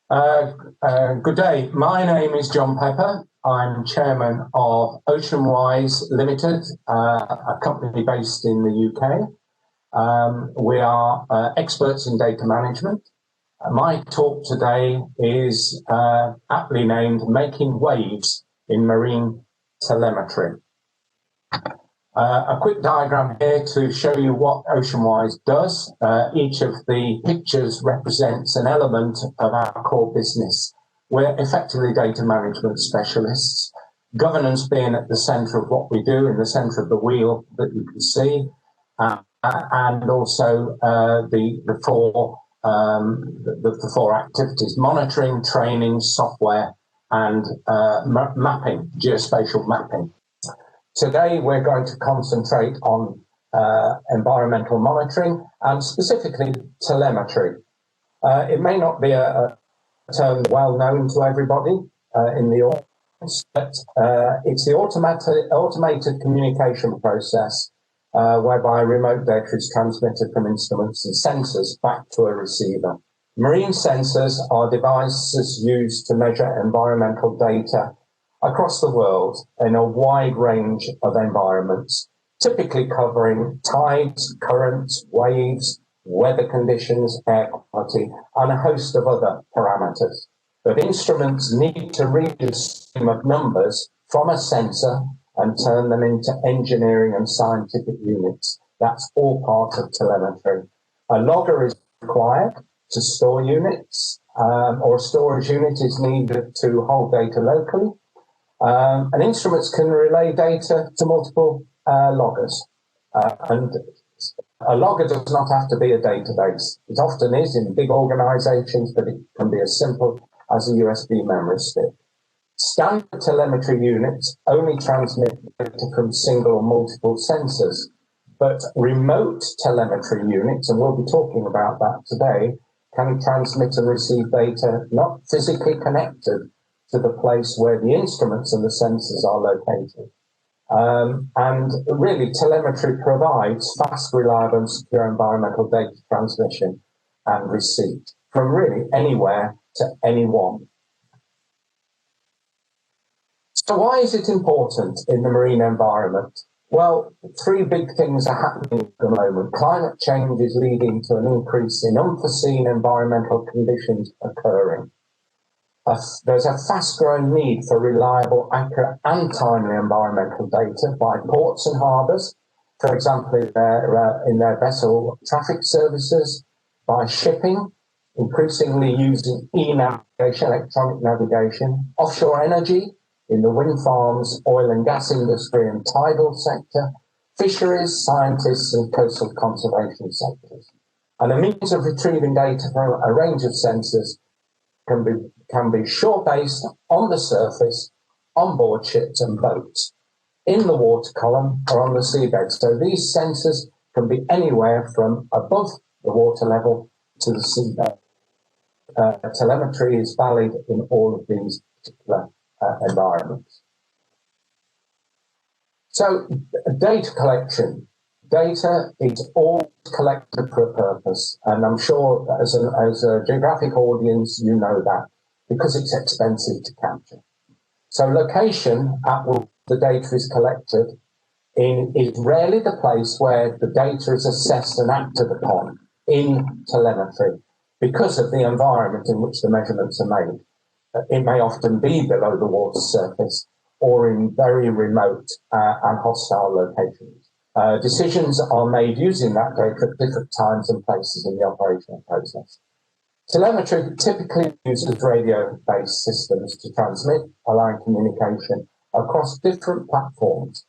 Good day. My name is John Pepper. I'm chairman of OceanWise Limited, a company based in the UK. We are experts in data management. My talk today is aptly named Making Waves in Marine Telemetry. A quick diagram here to show you what OceanWise does. Each of the pictures represents an element of our core business. We're effectively data management specialists, governance being at the centre of what we do, in the centre of the wheel that you can see, and also the four activities: monitoring, training, software, and mapping, geospatial mapping. Today, we're going to concentrate on environmental monitoring and specifically telemetry. It may not be a term well known to everybody in the audience, but it's the automated communication process whereby remote data is transmitted from instruments and sensors back to a receiver. Marine sensors are devices used to measure environmental data across the world in a wide range of environments, typically covering tides, currents, waves, weather conditions, air quality, and a host of other parameters. But instruments need to read a stream of numbers from a sensor and turn them into engineering and scientific units. That's all part of telemetry. A logger is required to store units, or a storage unit is needed to hold data locally. And instruments can relay data to multiple loggers. And a logger does not have to be a database. It often is in big organizations, but it can be as simple as a USB memory stick. Standard telemetry units only transmit data from single or multiple sensors, but remote telemetry units, and we'll be talking about that today, can transmit and receive data not physically connected to the place where the instruments and the sensors are located. And really, telemetry provides fast, reliable, and secure environmental data transmission and receipt from really anywhere to anyone. So why is it important in the marine environment? Well, three big things are happening at the moment. Climate change is leading to an increase in unforeseen environmental conditions occurring. There's a fast-growing need for reliable, accurate and timely environmental data by ports and harbours, for example, in their vessel traffic services, by shipping, increasingly using e-navigation, electronic navigation, offshore energy in the wind farms, oil and gas industry and tidal sector, fisheries, scientists and coastal conservation sectors. And a means of retrieving data from a range of sensors can be shore-based, on the surface, on board ships and boats, in the water column or on the seabed. So these sensors can be anywhere from above the water level to the seabed. Telemetry is valid in all of these particular environments. So data collection. Data is all collected for a purpose, and I'm sure as a geographic audience you know that, because it's expensive to capture. So location at which the data is collected is rarely the place where the data is assessed and acted upon in telemetry because of the environment in which the measurements are made. It may often be below the water surface or in very remote and hostile locations. Decisions are made using that data at different times and places in the operational process. Telemetry typically uses radio-based systems to transmit, allowing communication across different platforms,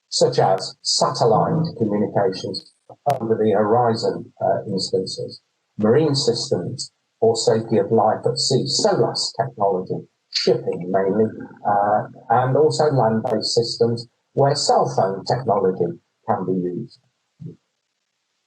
such as satellite communications over the horizon instances, marine systems for safety of life at sea, SOLAS technology, shipping mainly, and also land-based systems where cell phone technology can be used.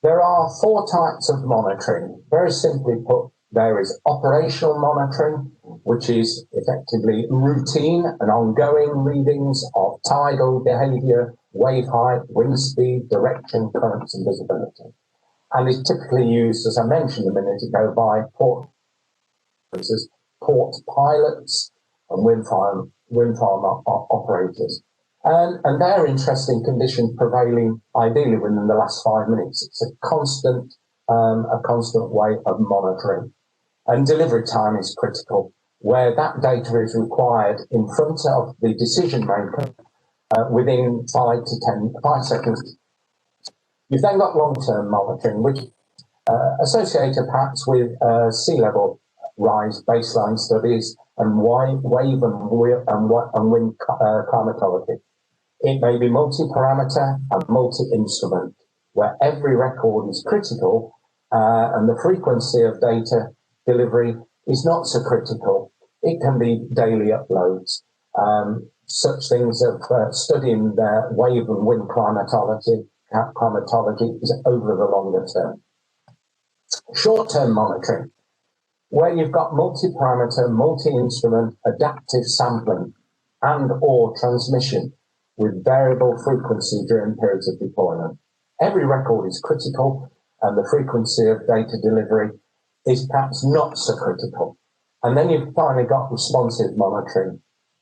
There are four types of monitoring. Very simply put, there is operational monitoring, which is effectively routine and ongoing readings of tidal behaviour, wave height, wind speed, direction, currents and visibility. And is typically used, as I mentioned a minute ago, by port operators port pilots and wind farm operators. And they're interesting conditions prevailing ideally within the last 5 minutes. It's a constant way of monitoring. And delivery time is critical, where that data is required in front of the decision maker within 5 seconds. You've then got long-term monitoring, which associated perhaps with sea level rise baseline studies and wave and wind climatology. It may be multi-parameter and multi-instrument, where every record is critical and the frequency of data delivery is not so critical. It can be daily uploads. Such things of studying wave and wind climatology is over the longer term. Short-term monitoring, where you've got multi-parameter, multi-instrument, adaptive sampling and or transmission with variable frequency during periods of deployment. Every record is critical and the frequency of data delivery is perhaps not so critical. And then you've finally got responsive monitoring,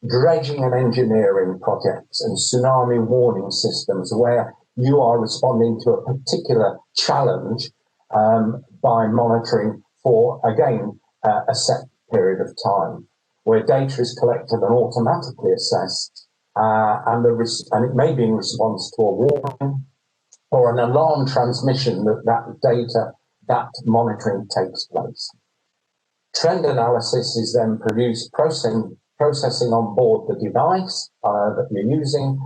dredging and engineering projects and tsunami warning systems where you are responding to a particular challenge by monitoring for, again, a set period of time, where data is collected and automatically assessed, and it may be in response to a warning or an alarm transmission that monitoring takes place. Trend analysis is then produced, processing on board the device that you're using,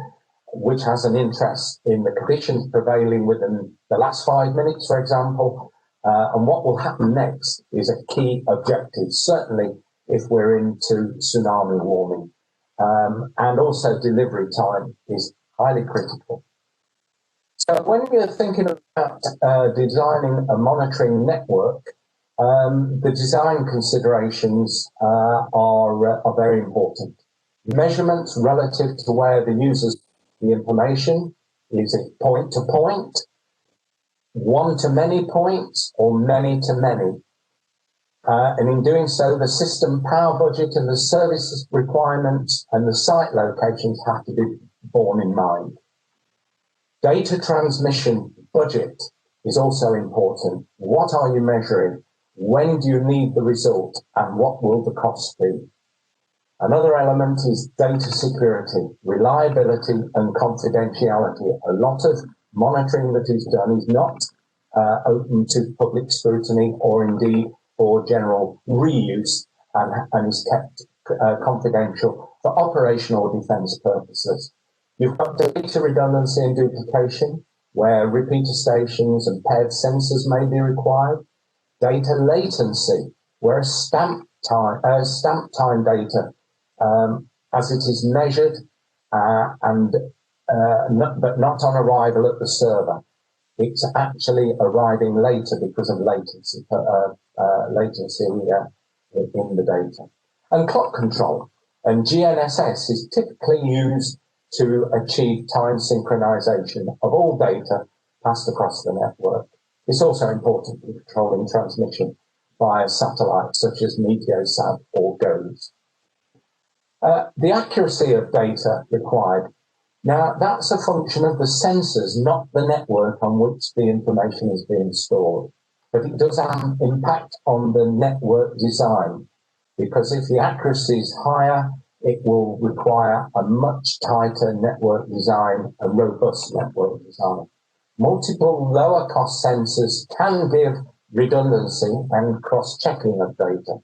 which has an interest in the conditions prevailing within the last 5 minutes, for example. And what will happen next is a key objective, certainly if we're into tsunami warning. And also delivery time is highly critical. So when you're thinking about designing a monitoring network, the design considerations are very important. Measurements relative to where the users the information, is it point to point, one to many points, or many to many? And in doing so, the system power budget and the services requirements and the site locations have to be borne in mind. Data transmission budget is also important. What are you measuring? When do you need the result? And what will the cost be? Another element is data security, reliability and confidentiality. A lot of monitoring that is done is not open to public scrutiny or indeed for general reuse and is kept confidential for operational or defence purposes. You've got data redundancy and duplication, where repeater stations and paired sensors may be required. Data latency, where stamp time data as it is measured, but not on arrival at the server. It's actually arriving later because of latency in the data. And clock control. And GNSS is typically used to achieve time synchronization of all data passed across the network. It's also important for controlling transmission via satellites such as Meteosat or GOES. The accuracy of data required. Now, that's a function of the sensors, not the network on which the information is being stored. But it does have an impact on the network design, because if the accuracy is higher, it will require a much tighter network design, a robust network design. Multiple lower cost sensors can give redundancy and cross-checking of data,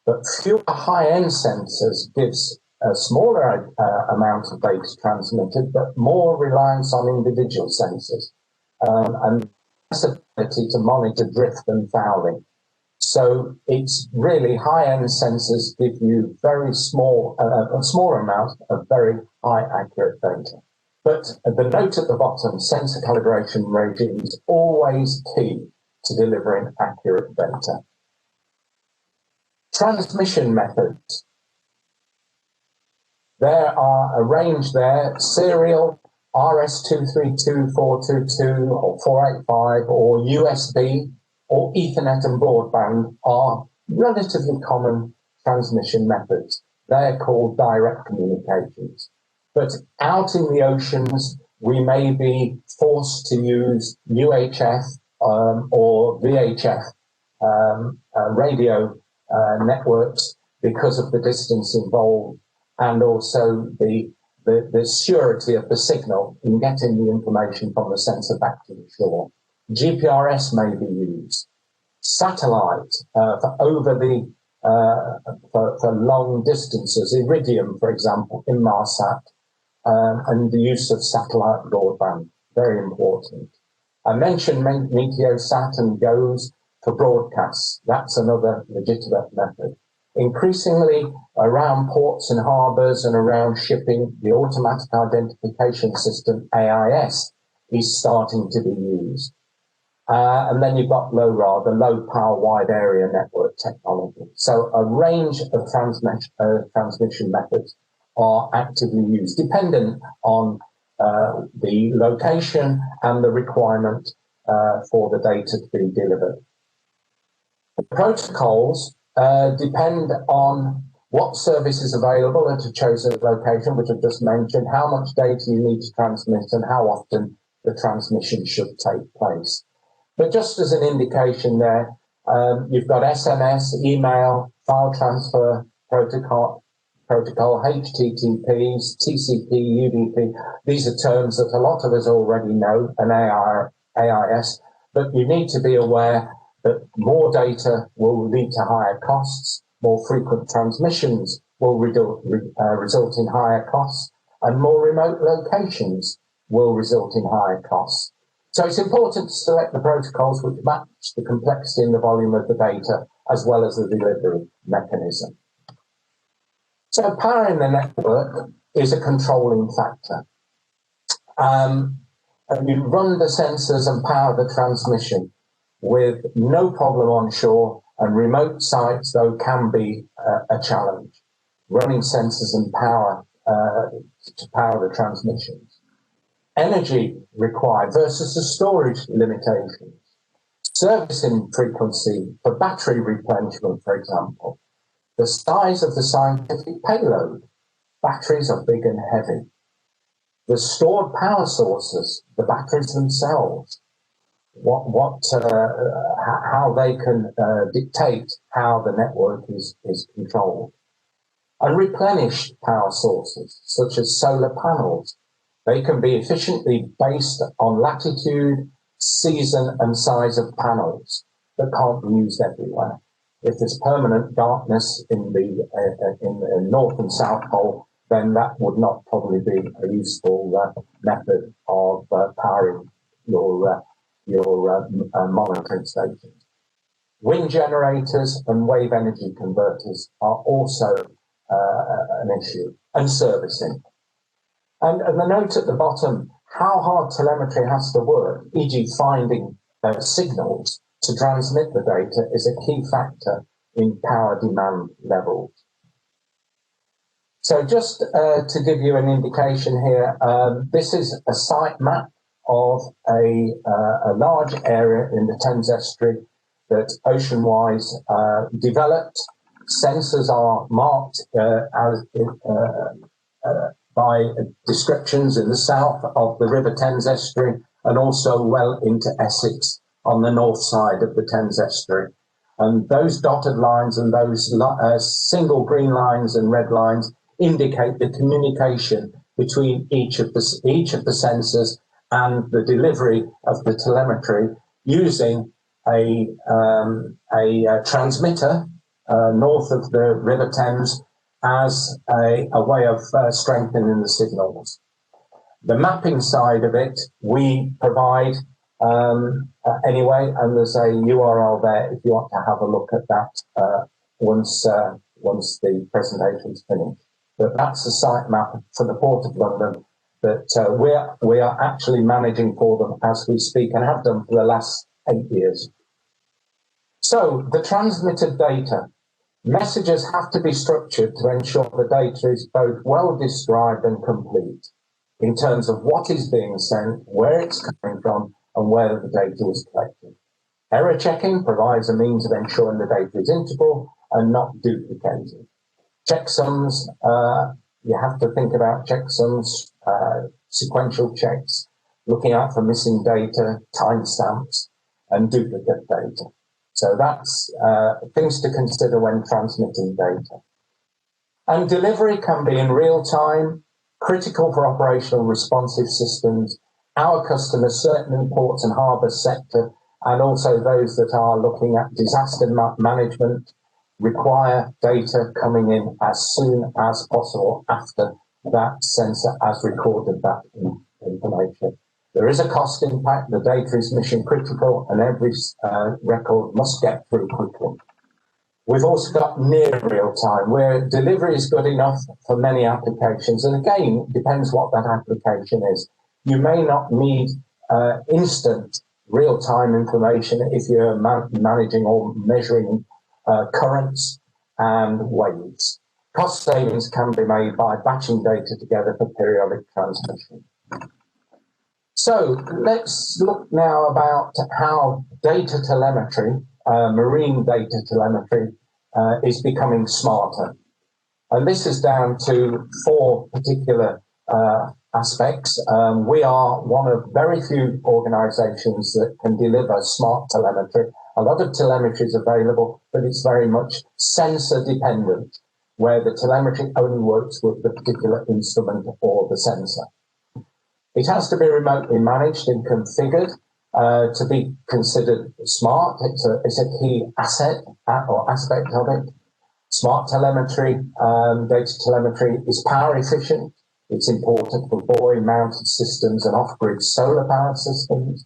but fewer high-end sensors gives a smaller amount of data transmitted, but more reliance on individual sensors and less ability to monitor drift and fouling. So it's really high-end sensors give you very small, a smaller amount of very high accurate data. But the note at the bottom, sensor calibration regime is always key to delivering accurate data. Transmission methods. There are a range there, serial, RS-232, 422 or 485 or USB or Ethernet and broadband are relatively common transmission methods. They're called direct communications. But out in the oceans, we may be forced to use UHF or VHF radio networks because of the distance involved and also the surety of the signal in getting the information from the sensor back to the shore. GPRS may be used. Satellite for over the for long distances, Iridium, for example, Inmarsat, and the use of satellite broadband, very important. I mentioned Meteosat and GOES for broadcasts. That's another legitimate method. Increasingly, around ports and harbours and around shipping, the automatic identification system, AIS, is starting to be used. And then you've got LoRa, the low power wide area network technology. So a range of transmission methods are actively used, dependent on the location and the requirement for the data to be delivered. The protocols depend on what service is available at a chosen location, which I've just mentioned, how much data you need to transmit, and how often the transmission should take place. But just as an indication there, you've got SMS, email, file transfer protocol, HTTPs, TCP, UDP. These are terms that a lot of us already know, and AIS, but you need to be aware that more data will lead to higher costs, more frequent transmissions will result in higher costs, and more remote locations will result in higher costs. So it's important to select the protocols which match the complexity and the volume of the data, as well as the delivery mechanism. So powering the network is a controlling factor. And you run the sensors and power the transmission with no problem on shore, and remote sites, though, can be a challenge. Running sensors and power to power the transmissions. Energy required versus the storage limitations. Servicing frequency for battery replenishment, for example. The size of the scientific payload. Batteries are big and heavy. The stored power sources, the batteries themselves. How they can dictate how the network is controlled. And replenished power sources, such as solar panels. They can be efficiently based on latitude, season, and size of panels that can't be used everywhere. If there's permanent darkness in the North and South Pole, then that would not probably be a useful method of powering your monitoring stations. Wind generators and wave energy converters are also an issue, and servicing. And the note at the bottom, how hard telemetry has to work, e.g. finding signals to transmit the data, is a key factor in power demand levels. So just to give you an indication here, this is a site map of a large area in the Thames Estuary that OceanWise developed. Sensors are marked by descriptions in the south of the River Thames Estuary, and also well into Essex on the north side of the Thames Estuary. And those dotted lines and those single green lines and red lines indicate the communication between each of the sensors and the delivery of the telemetry using a transmitter north of the River Thames as a way of strengthening the signals. The mapping side of it, we provide anyway, and there's a URL there if you want to have a look at that once the presentation's finished. But that's the site map for the Port of London that we are actually managing for them as we speak, and have done for the last 8 years. So the transmitted data. Messages have to be structured to ensure the data is both well described and complete in terms of what is being sent, where it's coming from, and where the data is collected. Error checking provides a means of ensuring the data is integral and not duplicated. Checksums, you have to think about checksums, sequential checks, looking out for missing data, timestamps, and duplicate data. So that's things to consider when transmitting data. And delivery can be in real time, critical for operational responsive systems, our customers, certain ports and harbour sector, and also those that are looking at disaster management, require data coming in as soon as possible after that sensor has recorded that information. There is a cost impact, the data is mission critical, and every record must get through quickly. We've also got near real time, where delivery is good enough for many applications. And again, it depends what that application is. You may not need instant real time information if you're managing or measuring currents and waves. Cost savings can be made by batching data together for periodic transmission. So let's look now about how data telemetry, marine data telemetry, is becoming smarter. And this is down to 4 particular aspects. We are one of very few organizations that can deliver smart telemetry. A lot of telemetry is available, but it's very much sensor dependent, where the telemetry only works with the particular instrument or the sensor. It has to be remotely managed and configured to be considered smart. It's a key asset or aspect of it. Smart telemetry, data telemetry is power efficient. It's important for buoy-mounted systems and off-grid solar power systems.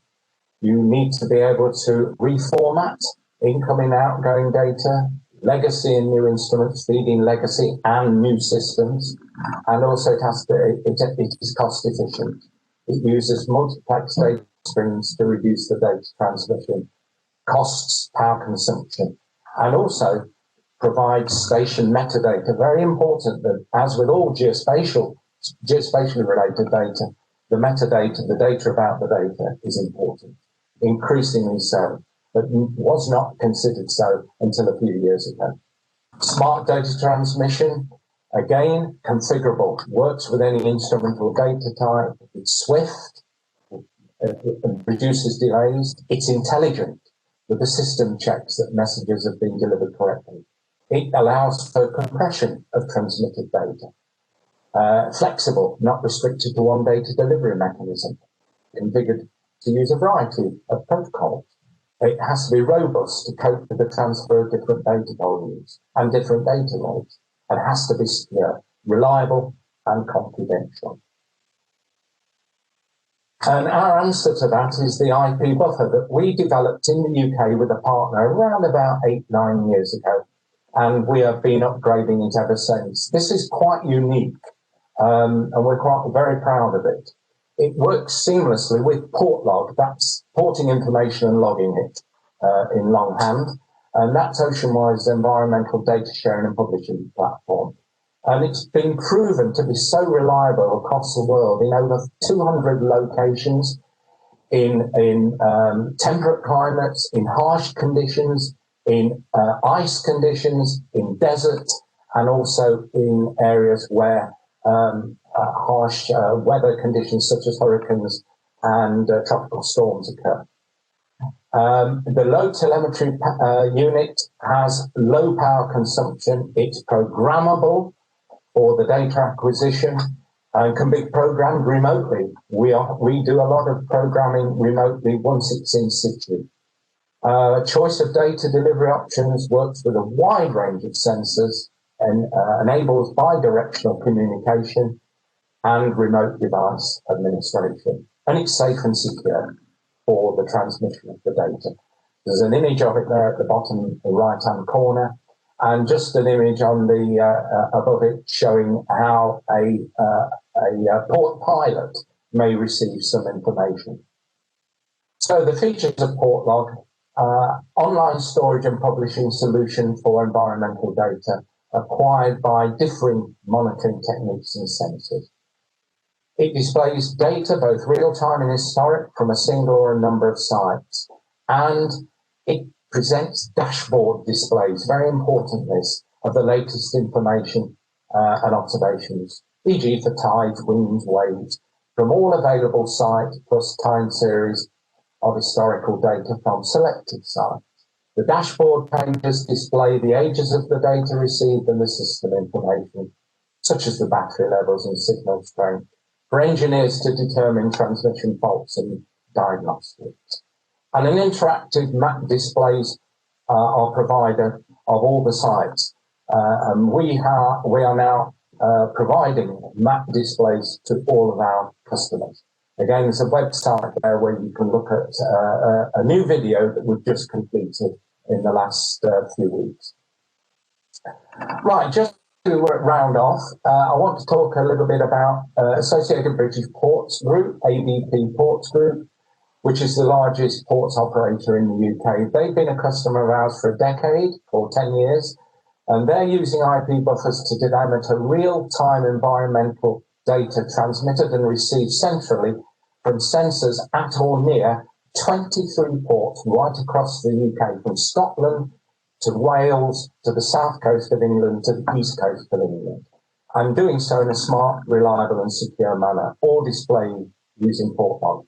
You need to be able to reformat incoming, outgoing data, legacy and new instruments, feeding legacy and new systems. And also it is cost efficient. It uses multiplex data streams to reduce the data transmission costs, power consumption, and also provides station metadata. Very important that, as with all geospatially related data, the metadata, the data about the data, is important, increasingly so, but was not considered so until a few years ago. Smart data transmission, again, configurable, works with any instrumental data type. It's swift, it reduces delays. It's intelligent, with the system checks that messages have been delivered correctly. It allows for compression of transmitted data. Flexible, not restricted to one data delivery mechanism. Configured to use a variety of protocols. It has to be robust to cope with the transfer of different data volumes and different data loads. It has to be secure, reliable, and confidential. And our answer to that is the IP buffer that we developed in the UK with a partner around about 8-9 years ago. And we have been upgrading it ever since. This is quite unique, and we're very proud of it. It works seamlessly with PortLog, that's porting information and logging it in longhand. And that's OceanWise environmental data sharing and publishing platform. And it's been proven to be so reliable across the world in over 200 locations, in temperate climates, in harsh conditions, in ice conditions, in desert, and also in areas where harsh weather conditions such as hurricanes and tropical storms occur. The low telemetry unit has low power consumption. It's programmable for the data acquisition and can be programmed remotely. We do a lot of programming remotely once it's in situ. Choice of data delivery options works with a wide range of sensors and enables bi-directional communication and remote device administration. And it's safe and secure for the transmission of the data. There's an image of it there at the bottom right-hand corner, and just an image on the above it showing how a port pilot may receive some information. So the features of PortLog: online storage and publishing solution for environmental data acquired by differing monitoring techniques and sensors. It displays data, both real-time and historic, from a single or a number of sites. And it presents dashboard displays, very important this, of the latest information and observations, e.g. for tides, winds, waves, from all available sites plus time series of historical data from selected sites. The dashboard pages display the ages of the data received and the system information, such as the battery levels and signal strength, for engineers to determine transmission faults and diagnostics. And an interactive map displays are provided of all the sites. And we are now providing map displays to all of our customers. Again, there's a website there where you can look at a new video that we've just completed in the last few weeks. Right, just to round off, I want to talk a little bit about Associated British Ports Group, ABP Ports Group, which is the largest ports operator in the UK. They've been a customer of ours for a decade, or 10 years, and they're using IP buffers to telemetry real-time environmental data transmitted and received centrally from sensors at or near 23 ports right across the UK, from Scotland to Wales to the south coast of England to the east coast of England, and doing so in a smart, reliable and secure manner, all displayed using PortLog.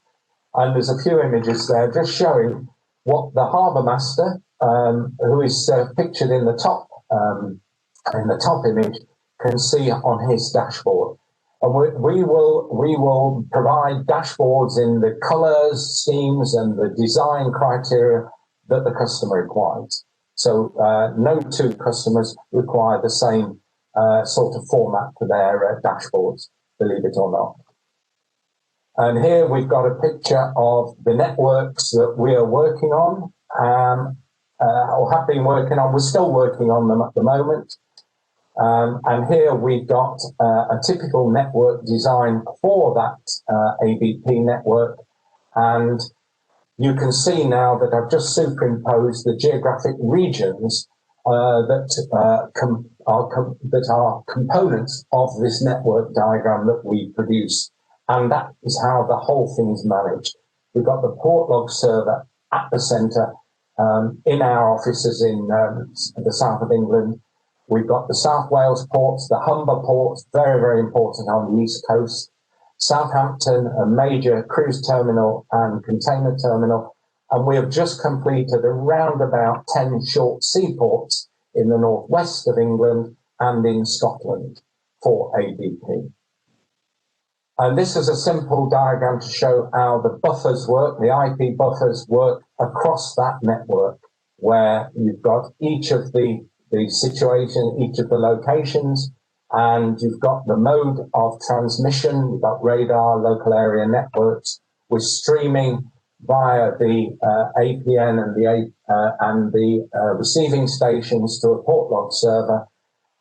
And there's a few images there just showing what the harbour master, who is pictured in the top image, can see on his dashboard. And we will provide dashboards in the colours, schemes, and the design criteria that the customer requires. So no two customers require the same sort of format for their dashboards, believe it or not. And here we've got a picture of the networks that we are working on, or have been working on. We're still working on them at the moment. And here we've got a typical network design for that ABP network. And you can see now that I've just superimposed the geographic regions that are components of this network diagram that we produce. And that is how the whole thing is managed. We've got the PortLog server at the centre in our offices in the south of England. We've got the South Wales ports, the Humber ports, very, very important on the east coast. Southampton, a major cruise terminal and container terminal. And we have just completed around about 10 short seaports in the northwest of England and in Scotland for ABP. And this is a simple diagram to show how the buffers work, the IP buffers work across that network, where you've got each of the situation, each of the locations, and you've got the mode of transmission. You've got radar, local area networks. We're streaming via the APN and the receiving stations to a PortLog server,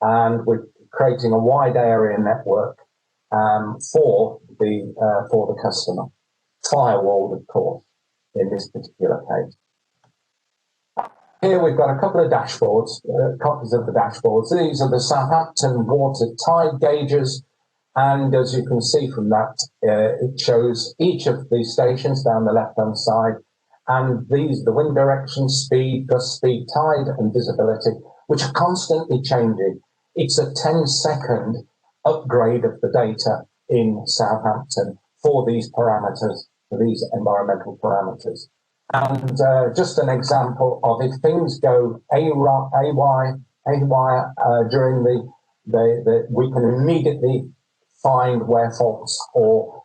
and we're creating a wide area network for the customer, firewalled, of course, in this particular case. Here we've got a couple of dashboards, copies of the dashboards. These are the Southampton water tide gauges, and as you can see from that, it shows each of the stations down the left-hand side, and these, the wind direction, speed, gust speed, tide, and visibility, which are constantly changing. It's a 10-second upgrade of the data in Southampton for these parameters, for these environmental parameters. And just an example of if things go haywire during the we can immediately find where faults or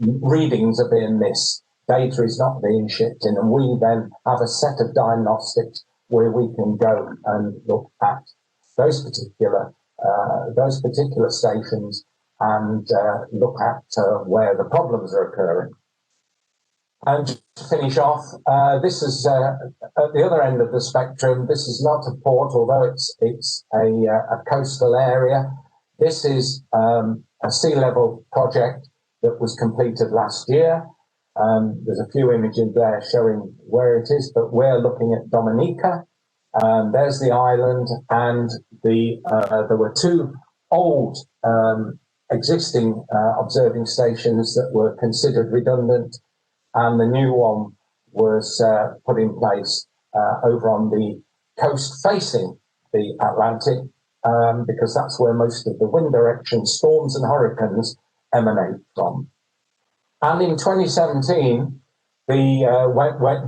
readings are being missed. Data is not being shipped in, and we then have a set of diagnostics where we can go and look at those particular stations and look at where the problems are occurring. And just to finish off, this is at the other end of the spectrum. This is not a port, although it's a coastal area. This is a sea level project that was completed last year. There's a few images there showing where it is, but we're looking at Dominica. There's the island, and there were two old existing observing stations that were considered redundant, and the new one was put in place over on the coast facing the Atlantic, because that's where most of the wind direction storms and hurricanes emanate from. And in 2017,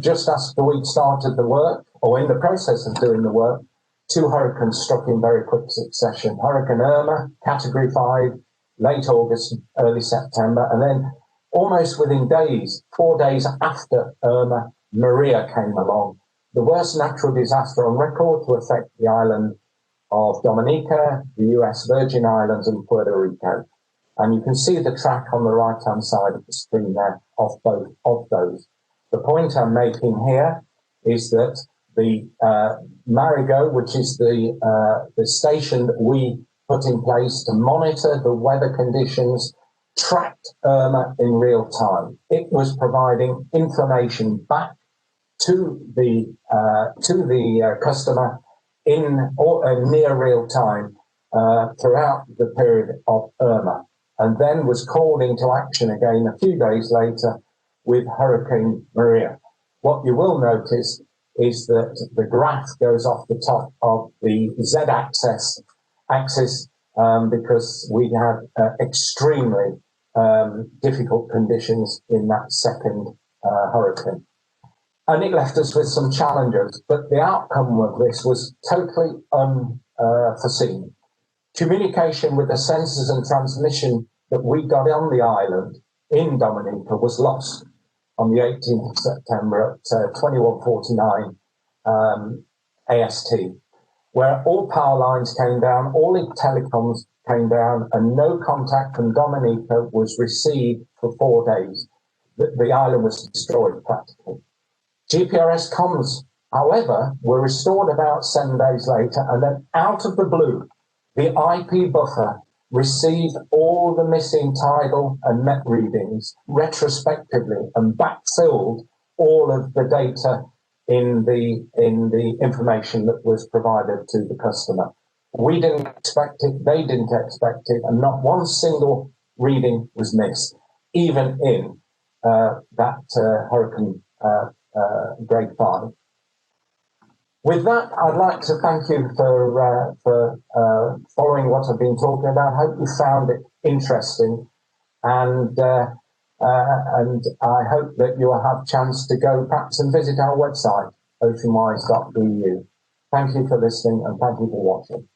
just after we'd started the work, or in the process of doing the work, two hurricanes struck in very quick succession. Hurricane Irma, Category 5, late August, early September, and then almost within days, 4 days after Irma, Maria came along, the worst natural disaster on record to affect the island of Dominica, the US Virgin Islands, and Puerto Rico. And you can see the track on the right-hand side of the screen there of both of those. The point I'm making here is that the Marigo, which is the station that we put in place to monitor the weather conditions, tracked Irma in real time. It was providing information back to the customer in near real time throughout the period of Irma, and then was called into action again a few days later with Hurricane Maria. What you will notice is that the graph goes off the top of the Z-axis because we had extremely difficult conditions in that second hurricane. And it left us with some challenges, but the outcome of this was totally unforeseen. Communication with the sensors and transmission that we got on the island in Dominica was lost on the 18th of September at 21:49 AST, where all power lines came down, all the telecoms came down, and no contact from Dominica was received for 4 days. The island was destroyed practically. GPRS comms, however, were restored about 7 days later, and then out of the blue, the IP buffer received all the missing tidal and MET readings retrospectively and backfilled all of the data in the information that was provided to the customer. We didn't expect it, they didn't expect it, and not one single reading was missed, even in that hurricane grade 5. With that, I'd like to thank you for following what I've been talking about. I hope you found it interesting, and I hope that you'll have a chance to go perhaps and visit our website, OceanWise.eu. Thank you for listening, and thank you for watching.